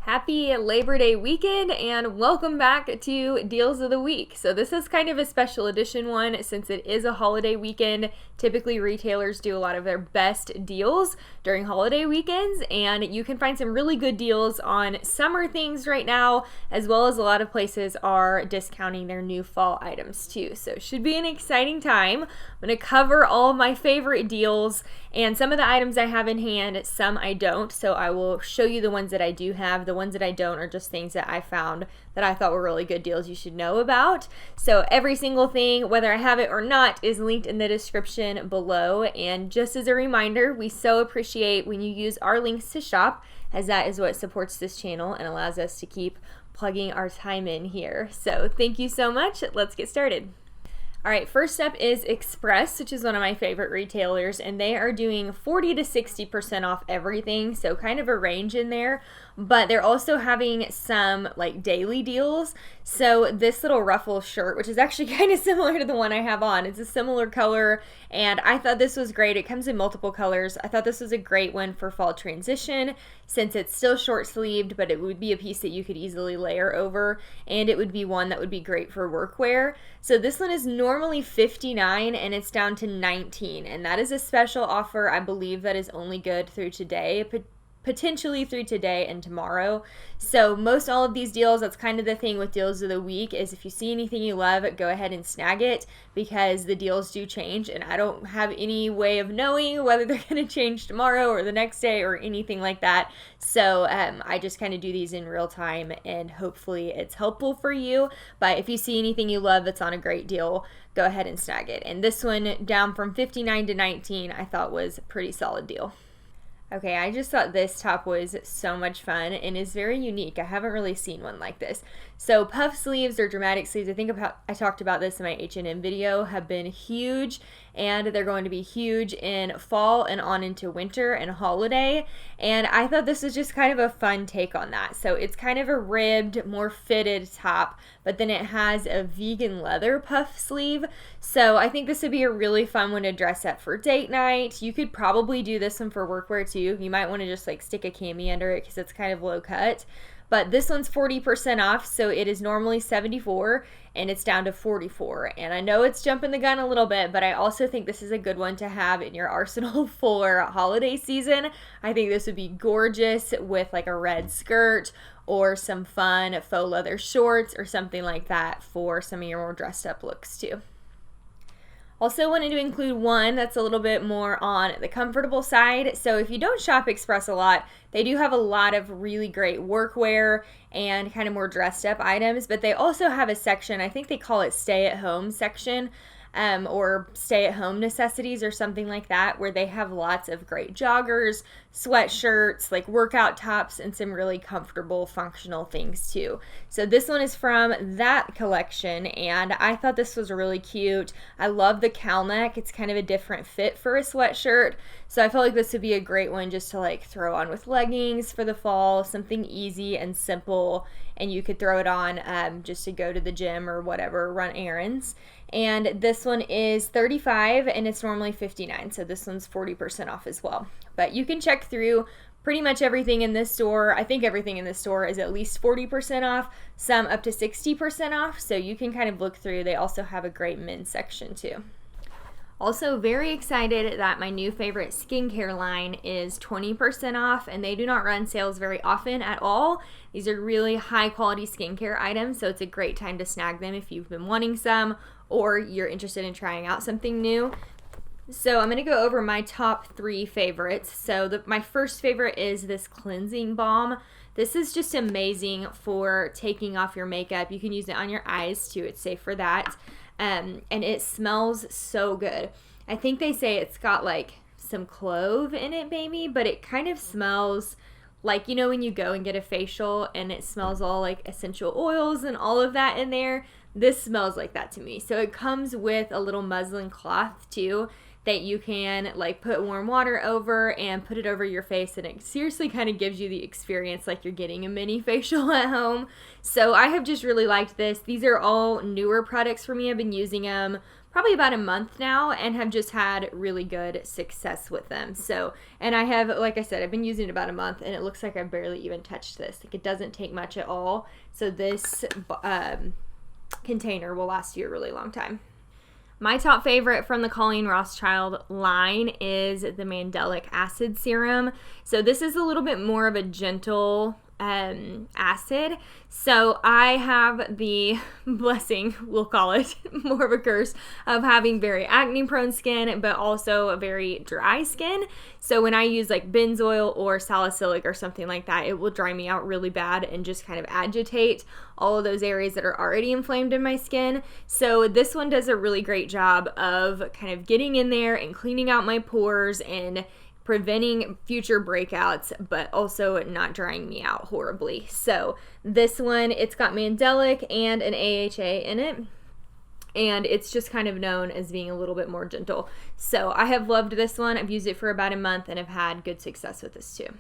Happy Labor Day weekend and welcome back to Deals of the Week. So this is kind of a special edition one since it is a holiday weekend. Typically retailers do a lot of their best deals during holiday weekends, and you can find some really good deals on summer things right now, as well as a lot of places are discounting their new fall items too. So it should be an exciting time. I'm going to cover all my favorite deals and some of the items I have in hand, some I don't. So I will show you the ones that I do have. The ones that I don't are just things that I found that I thought were really good deals you should know about. So every single thing, whether I have it or not, is linked in the description below. And just as a reminder, we so appreciate when you use our links to shop, as that is what supports this channel and allows us to keep plugging our time in here. So thank you so much. Let's get started. All right, first up is Express, which is one of my favorite retailers, and they are doing 40 to 60% off everything, so kind of a range in there, but they're also having some like daily deals. So this little ruffle shirt, which is actually kind of similar to the one I have on, it's a similar color, and I thought this was great. It comes in multiple colors. I thought this was a great one for fall transition since it's still short sleeved, but it would be a piece that you could easily layer over, and it would be one that would be great for workwear. So this one is normally $59 and it's down to $19, and that is a special offer. I believe that is only good through today, potentially through today and tomorrow. So most all of these deals, that's kind of the thing with deals of the week, is if you see anything you love, go ahead and snag it, because the deals do change and I don't have any way of knowing whether they're going to change tomorrow or the next day or anything like that. So I just kind of do these in real time and hopefully it's helpful for you. But if you see anything you love that's on a great deal, go ahead and snag it. And this one down from $59 to $19 I thought was a pretty solid deal. Okay, I just thought this top was so much fun and is very unique. I haven't really seen one like this. So puff sleeves or dramatic sleeves, I talked about this in my H&M video, have been huge, and they're going to be huge in fall and on into winter and holiday. And I thought this was just kind of a fun take on that. So it's kind of a ribbed, more fitted top, but then it has a vegan leather puff sleeve. So I think this would be a really fun one to dress up for date night. You could probably do this one for workwear too. You might want to just like stick a cami under it because it's kind of low cut. But this one's 40% off, so it is normally $74 and it's down to $44. And I know it's jumping the gun a little bit, but I also think this is a good one to have in your arsenal for holiday season. I think this would be gorgeous with like a red skirt or some fun faux leather shorts or something like that for some of your more dressed up looks too. Also wanted to include one that's a little bit more on the comfortable side. So if you don't shop Express a lot, they do have a lot of really great workwear and kind of more dressed up items, but they also have a section, I think they call it stay at home section, or stay at home necessities or something like that, where they have lots of great joggers, sweatshirts, like workout tops, and some really comfortable functional things too. So this one is from that collection, and I thought this was really cute. I love the cowl neck. It's kind of a different fit for a sweatshirt, so I felt like this would be a great one just to like throw on with leggings for the fall, something easy and simple, and you could throw it on just to go to the gym or whatever, run errands. And this one is $35 and it's normally $59, so this one's 40% off as well. But you can check through pretty much everything in this store. I think everything in this store is at least 40% off, some up to 60% off, so you can kind of look through. They also have a great men's section too. Also very excited that my new favorite skincare line is 20% off, and they do not run sales very often at all. These are really high quality skincare items, so it's a great time to snag them if you've been wanting some or you're interested in trying out something new. So I'm going to go over my top 3 favorites. So my first favorite is this cleansing balm. This is just amazing for taking off your makeup. You can use it on your eyes too. It's safe for that. And it smells so good. I think they say it's got like some clove in it maybe, but it kind of smells like, you know, when you go and get a facial and it smells all like essential oils and all of that in there. This smells like that to me. So it comes with a little muslin cloth too that you can like put warm water over and put it over your face, and it seriously kind of gives you the experience like you're getting a mini facial at home. So I have just really liked this. These are all newer products for me. I've been using them probably about a month now and have just had really good success with them. So, and I have, like I said, I've been using it about a month and it looks like I've barely even touched this. Like it doesn't take much at all. So this container will last you a really long time. My top favorite from the Colleen Rothschild line is the Mandelic Acid Serum. So this is a little bit more of a gentle acid. So I have the blessing, we'll call it, more of a curse, of having very acne prone skin, but also a very dry skin. So when I use like benzoyl or salicylic or something like that, it will dry me out really bad and just kind of agitate all of those areas that are already inflamed in my skin. So this one does a really great job of kind of getting in there and cleaning out my pores and preventing future breakouts, but also not drying me out horribly. So this one, it's got mandelic and an AHA in it, and it's just kind of known as being a little bit more gentle. So I have loved this one. I've used it for about a month and have had good success with this too.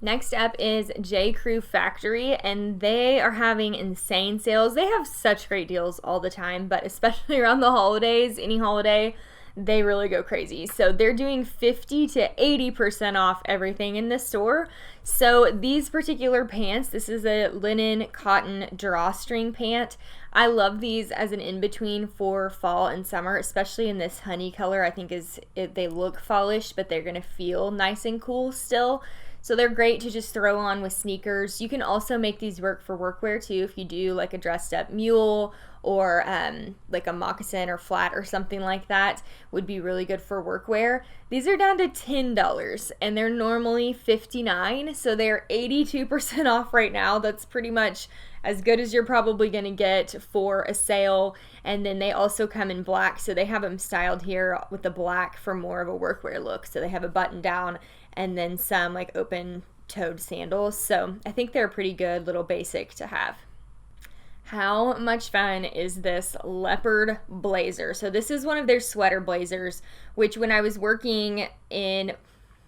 Next up is J. Crew Factory, and they are having insane sales. They have such great deals all the time, but especially around the holidays, any holiday, they really go crazy. So they're doing 50 to 80% off everything in the store. So these particular pants, this is a linen cotton drawstring pant. I love these as an in-between for fall and summer, especially in this honey color. I think they look fallish, but they're gonna feel nice and cool still. So they're great to just throw on with sneakers. You can also make these work for workwear too if you do like a dressed up mule or like a moccasin or flat or something like that. Would be really good for workwear. These are down to $10 and they're normally $59, so they're 82% off right now. That's pretty much as good as you're probably going to get for a sale. And then they also come in black, so they have them styled here with the black for more of a workwear look. So they have a button down and then some like open toed sandals. So I think they're a pretty good little basic to have. How much fun is this Leopard Blazer? So this is one of their sweater blazers, which when I was working in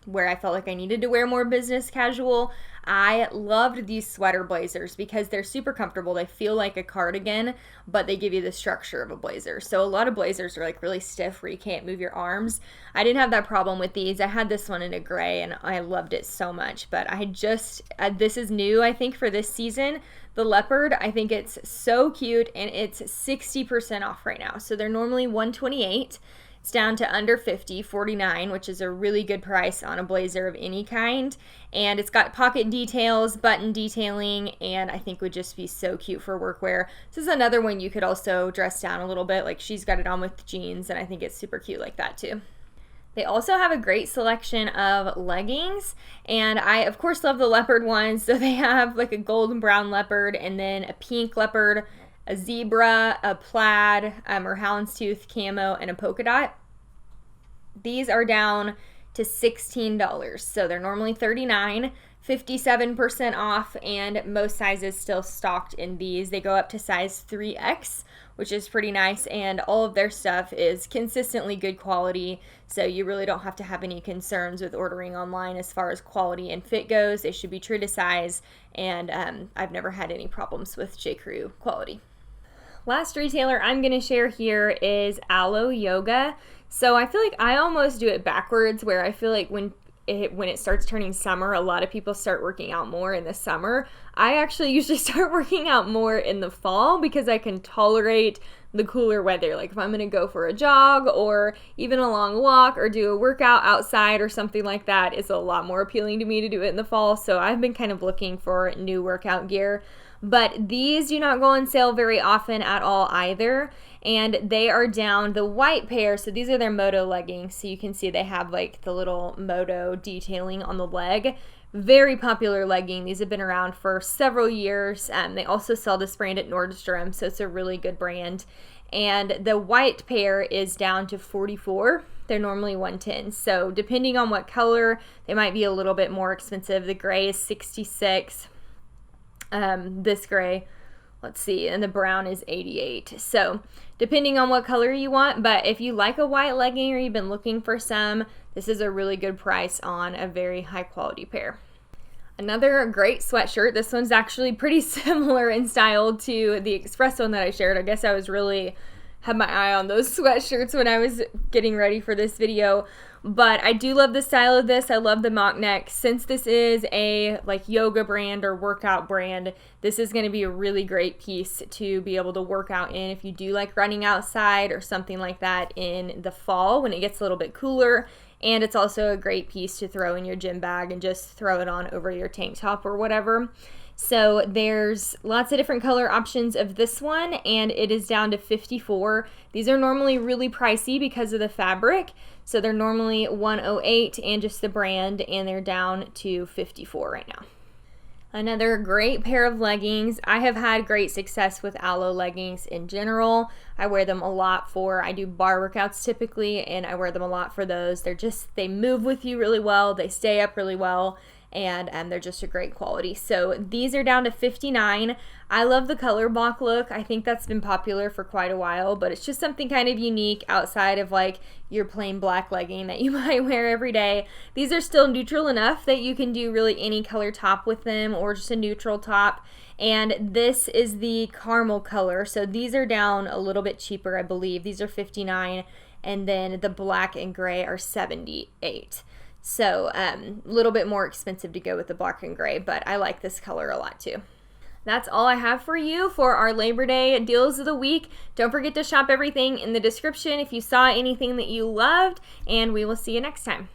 where I felt like I needed to wear more business casual, I loved these sweater blazers because they're super comfortable. They feel like a cardigan, but they give you the structure of a blazer. So a lot of blazers are like really stiff where you can't move your arms. I didn't have that problem with these. I had this one in a gray and I loved it so much, but I just, this is new, I think, for this season. The leopard, I think it's so cute, and it's 60% off right now. So they're normally $128. It's down to under $50, $49, which is a really good price on a blazer of any kind. And it's got pocket details, button detailing, and I think would just be so cute for workwear. This is another one you could also dress down a little bit. Like she's got it on with jeans, and I think it's super cute like that too. They also have a great selection of leggings, and I of course love the leopard ones. So they have like a golden brown leopard and then a pink leopard, a zebra, a plaid, or houndstooth camo, and a polka dot. These are down to $16. So they're normally $39, 57% off, and most sizes still stocked in these. They go up to size 3X, which is pretty nice, and all of their stuff is consistently good quality, so you really don't have to have any concerns with ordering online as far as quality and fit goes. They should be true to size, and I've never had any problems with J. Crew quality. Last retailer I'm going to share here is Alo Yoga. So I feel like I almost do it backwards, where I feel like when it starts turning summer, a lot of people start working out more in the summer. I actually usually start working out more in the fall because I can tolerate the cooler weather. Like if I'm going to go for a jog or even a long walk or do a workout outside or something like that, it's a lot more appealing to me to do it in the fall. So I've been kind of looking for new workout gear. But these do not go on sale very often at all either, and they are down. The white pair, so these are their moto leggings, so you can see they have like the little moto detailing on the leg. Very popular legging. These have been around for several years. They also sell this brand at Nordstrom, so it's a really good brand. And the white pair is down to $44. They're normally $110. So depending on what color, they might be a little bit more expensive. The gray is $66. This gray, let's see, and the brown is $88. So depending on what color you want, but if you like a white legging or you've been looking for some, this is a really good price on a very high quality pair. Another great sweatshirt. This one's actually pretty similar in style to the Express one that I shared. I guess I was really had my eye on those sweatshirts when I was getting ready for this video. But I do love the style of this. I love the mock neck. Since this is a like yoga brand or workout brand, this is going to be a really great piece to be able to work out in if you do like running outside or something like that in the fall when it gets a little bit cooler. And it's also a great piece to throw in your gym bag and just throw it on over your tank top or whatever. So there's lots of different color options of this one, and it is down to $54. These are normally really pricey because of the fabric. So they're normally $108 and just the brand, and they're down to $54 right now. Another great pair of leggings. I have had great success with Aloe leggings in general. I wear them a lot I do bar workouts typically, and I wear them a lot for those. They move with you really well. They stay up really well. And they're just a great quality. So these are down to $59. I love the color block look. I think that's been popular for quite a while, but it's just something kind of unique outside of like your plain black legging that you might wear every day. These are still neutral enough that you can do really any color top with them or just a neutral top. And this is the caramel color. So these are down a little bit cheaper, I believe. These are $59, and then the black and gray are $78. So a little bit more expensive to go with the black and gray, but I like this color a lot too. That's all I have for you for our Labor Day deals of the week. Don't forget to shop everything in the description if you saw anything that you loved, and we will see you next time.